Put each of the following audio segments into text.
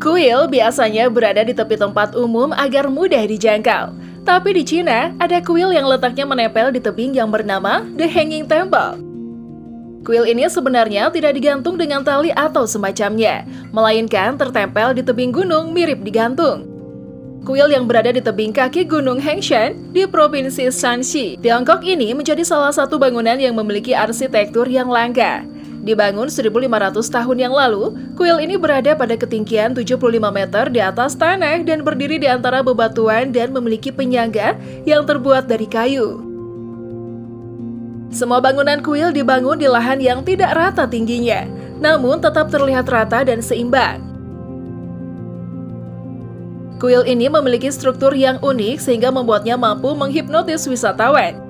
Kuil biasanya berada di tepi tempat umum agar mudah dijangkau. Tapi di Cina, ada kuil yang letaknya menempel di tebing yang bernama The Hanging Temple. Kuil ini sebenarnya tidak digantung dengan tali atau semacamnya, melainkan tertempel di tebing gunung mirip digantung. Kuil yang berada di tebing kaki Gunung Hengshan di Provinsi Shanxi, Tiongkok ini menjadi salah satu bangunan yang memiliki arsitektur yang langka. Dibangun 1.500 tahun yang lalu, kuil ini berada pada ketinggian 75 meter di atas tanah dan berdiri di antara bebatuan dan memiliki penyangga yang terbuat dari kayu. Semua bangunan kuil dibangun di lahan yang tidak rata tingginya, namun tetap terlihat rata dan seimbang. Kuil ini memiliki struktur yang unik sehingga membuatnya mampu menghipnotis wisatawan.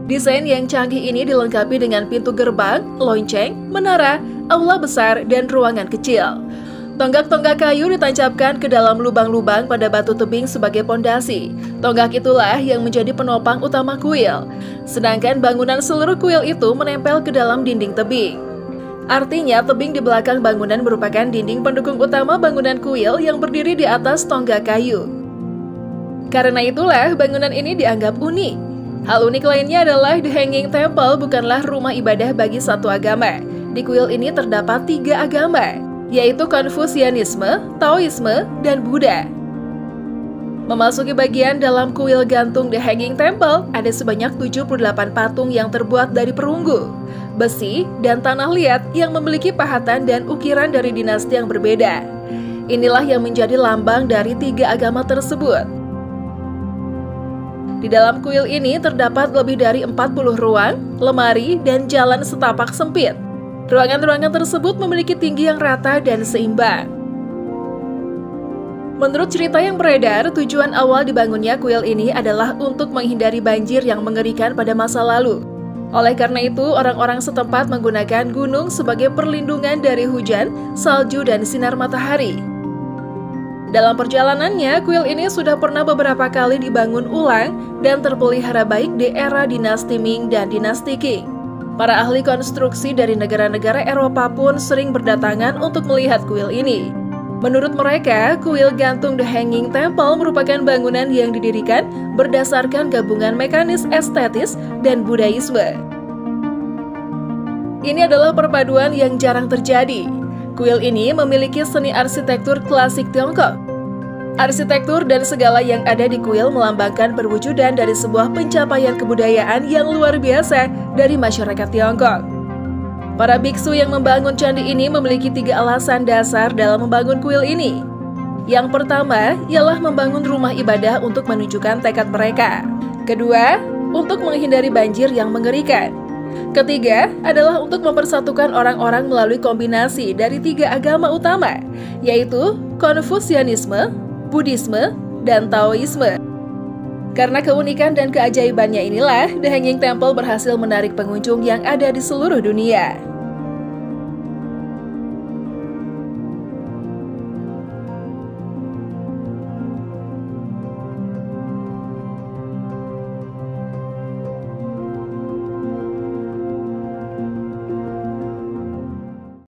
Desain yang canggih ini dilengkapi dengan pintu gerbang, lonceng, menara, aula besar, dan ruangan kecil. Tonggak-tonggak kayu ditancapkan ke dalam lubang-lubang pada batu tebing sebagai pondasi. Tonggak itulah yang menjadi penopang utama kuil. Sedangkan bangunan seluruh kuil itu menempel ke dalam dinding tebing. Artinya, tebing di belakang bangunan merupakan dinding pendukung utama bangunan kuil yang berdiri di atas tonggak kayu. Karena itulah, bangunan ini dianggap unik. Hal unik lainnya adalah The Hanging Temple bukanlah rumah ibadah bagi satu agama. Di kuil ini terdapat 3 agama, yaitu Konfusianisme, Taoisme, dan Buddha. Memasuki bagian dalam kuil gantung The Hanging Temple, ada sebanyak 78 patung yang terbuat dari perunggu, besi, dan tanah liat yang memiliki pahatan dan ukiran dari dinasti yang berbeda. Inilah yang menjadi lambang dari 3 agama tersebut. Di dalam kuil ini terdapat lebih dari 40 ruang, lemari, dan jalan setapak sempit. Ruangan-ruangan tersebut memiliki tinggi yang rata dan seimbang. Menurut cerita yang beredar, tujuan awal dibangunnya kuil ini adalah untuk menghindari banjir yang mengerikan pada masa lalu. Oleh karena itu, orang-orang setempat menggunakan gunung sebagai perlindungan dari hujan, salju, dan sinar matahari. Dalam perjalanannya, kuil ini sudah pernah beberapa kali dibangun ulang dan terpelihara baik di era dinasti Ming dan dinasti Qing. Para ahli konstruksi dari negara-negara Eropa pun sering berdatangan untuk melihat kuil ini. Menurut mereka, kuil gantung The Hanging Temple merupakan bangunan yang didirikan berdasarkan gabungan mekanis estetis dan Budaisme. Ini adalah perpaduan yang jarang terjadi. Kuil ini memiliki seni arsitektur klasik Tiongkok. Arsitektur dan segala yang ada di kuil melambangkan perwujudan dari sebuah pencapaian kebudayaan yang luar biasa dari masyarakat Tiongkok. Para biksu yang membangun candi ini memiliki 3 alasan dasar dalam membangun kuil ini. Yang pertama, ialah membangun rumah ibadah untuk menunjukkan tekad mereka. Kedua, untuk menghindari banjir yang mengerikan. Ketiga, adalah untuk mempersatukan orang-orang melalui kombinasi dari 3 agama utama, yaitu Konfusianisme, Buddhisme, dan Taoisme. Karena keunikan dan keajaibannya inilah, The Hanging Temple berhasil menarik pengunjung yang ada di seluruh dunia.